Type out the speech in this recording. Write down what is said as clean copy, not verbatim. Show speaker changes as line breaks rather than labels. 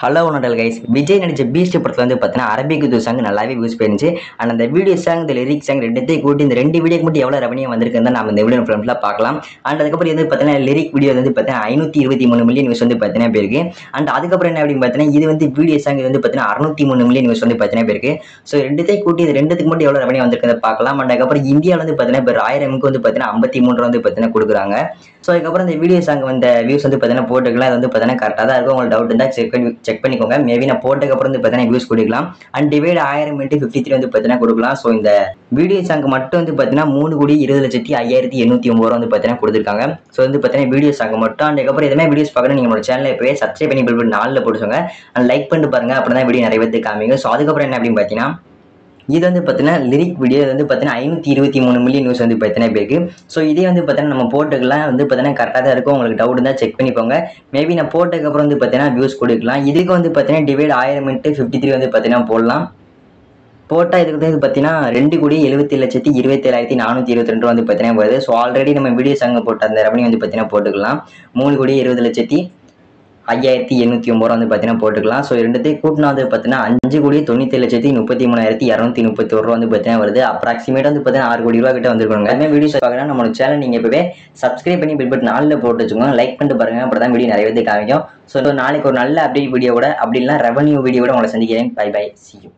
Hello ஒன்னடல் guys Vijay நடிச்ச Beast படத்தில் வந்து பார்த்தீங்கன்னா அரபிக் இது சாங் நல்லாவே யூஸ் பண்ணிச்சு. அண்ட் அந்த வீடியோ சாங் இந்த லிரிக் சாங் ரெண்டுத்தையும் கூட்டி இந்த ரெண்டு வீடியோக்கு மட்டும் எவ்வளோ ரெவன்யூ வந்திருக்குன்னு நம்ம இந்த வீடியோ ஃப்ரெண்ட்ல பார்க்கலாம். அண்ட் அதுக்கப்புறம் வந்து பார்த்தீங்கன்னா லிரிக் வீடியோ வந்து பார்த்தீங்கன்னா 523 மில்லியன் வியூஸ் வந்து பார்த்தீங்கன்னா போயிருக்கு. அண்ட் அதுக்கப்புறம் என்ன அப்படின்னு பார்த்தீங்கன்னா இது வந்து வீடியோ சாங் இது வந்து பார்த்தீங்கன்னா 603 மில்லியன் வியூஸ் வந்து பார்த்தீங்கன்னா போயிருக்கு. ஸோ ரெண்டுத்தையும் கூட்டி இது ரெண்டுத்துக்கு மட்டும் எவ்வளோ ரெவன்யூ வந்திருக்குன்னு பார்க்கலாம். அண்ட் அதுக்கப்புறம் இந்தியாவில் வந்து பார்த்தீங்கன்னா இப்போ 1000 வந்து பார்த்தீங்கன்னா 53 வந்து பார்த்தீங்கன்னா கொடுக்குறாங்க. ஸோ அதுக்கப்புறம் இந்த வீடியோ சாங் வந்த வியூஸ் வந்து பார்த்தீங்கன்னா போட்டுக்கலாம். அது வந்து பார்த்தீங்கன்னா கரெக்டாக தான் இருக்கும். உங்களுக்கு டவுட் இருந்தால் செக் பண்ணிக்கோங்க. மேபி நான் போட்டதுக்கப்புறம் வந்து பார்த்தீங்கன்னா வியூஸ் கொடுக்கலாம். அண்ட் டிவைட் 1000 × 53 வந்து பார்த்தீங்கன்னா கொடுக்கலாம். ஸோ இந்த வீடியோ சாங் மட்டும் வந்து பார்த்தீங்கன்னா 3,20,58,809 வந்து பார்த்தீங்கன்னா கொடுத்துருக்காங்க. ஸோ வந்து பார்த்தீங்கன்னா வீடியோ சாங் மட்டும். அதுக்கப்புறம் எதுவுமே வீடியோஸ் பார்க்கணும் நீங்கள் நம்மளோட சேனலை இப்போவே சப்ஸ்கிரைப் பண்ணி பில் பண்ணி 4 போட்டுக்கோங்க. அண்ட் லைக் பண்ணிட்டு பாருங்க. அப்படி தான் வீடியோ நிறைய பேருக்கு காமிங்க. ஸோ அதுக்கப்புறம் என்ன அப்படின்னு பார்த்தீங்கன்னா இது வந்து பார்த்தீங்கன்னா லிரிக் வீடியோ வந்து பார்த்தீங்கன்னா 523 மில்லியன் நியூஸ் வந்து பார்த்தீங்கன்னா பேருக்கு. ஸோ இதே வந்து பார்த்தீங்கன்னா நம்ம போட்டுக்கலாம் வந்து பார்த்தீங்கன்னா கரெக்டாக தான் இருக்கும். உங்களுக்கு டவுட் இருந்தால் செக் பண்ணிக்கோங்க. மேபி நான் போட்டதுக்கப்புறம் வந்து பார்த்தீங்கன்னா வியூஸ் கொடுக்கலாம். இதுக்கு வந்து பார்த்தீங்கன்னா டிவைட் 1000 × 53 வந்து பார்த்தீங்கன்னா போடலாம். போட்டால் இதுக்கு வந்து பார்த்தீங்கன்னா 2,27,27,422 வந்து பார்த்தீங்கன்னா வருது. ஸோ ஆல்ரெடி நம்ம வீடியோ சாங் போட்ட அந்த ரெவன்யூ வந்து பார்த்தீங்கன்னா போட்டுக்கலாம். 3,20,58,809 வந்து பார்த்தீங்கன்னா போட்டுக்கலாம். ஸோ ரெண்டுத்தையும் கூட்டினா வந்து பார்த்தீங்கன்னா 5,97,33,231 வந்து பார்த்தீங்கன்னா வருது. அப்ராக்சிமேட் வந்து பார்த்தீங்கன்னா 6 கோடி ரூபா கிட்ட வந்துருக்காங்க. அதுமாதிரி வீடியோஸ் பார்க்கணும் நம்மளோட சேனல் நீங்கள் இப்போவே சப்ஸ்கிரைப் பண்ணி பில் பட்டன் 4 போட்டு வச்சுக்கோங்க. லைக் பண்ணிட்டு பாருங்க. அப்படி தான் வீடியோ நிறைய பேருக்கு காமிக்கும். ஸோ நாளைக்கு ஒரு நல்ல அப்டேட் வீடியோட அப்படி இல்லைனா ரெவன்யூ வீடியோட உங்களை சந்திக்கிறேன். Bye bye. See you.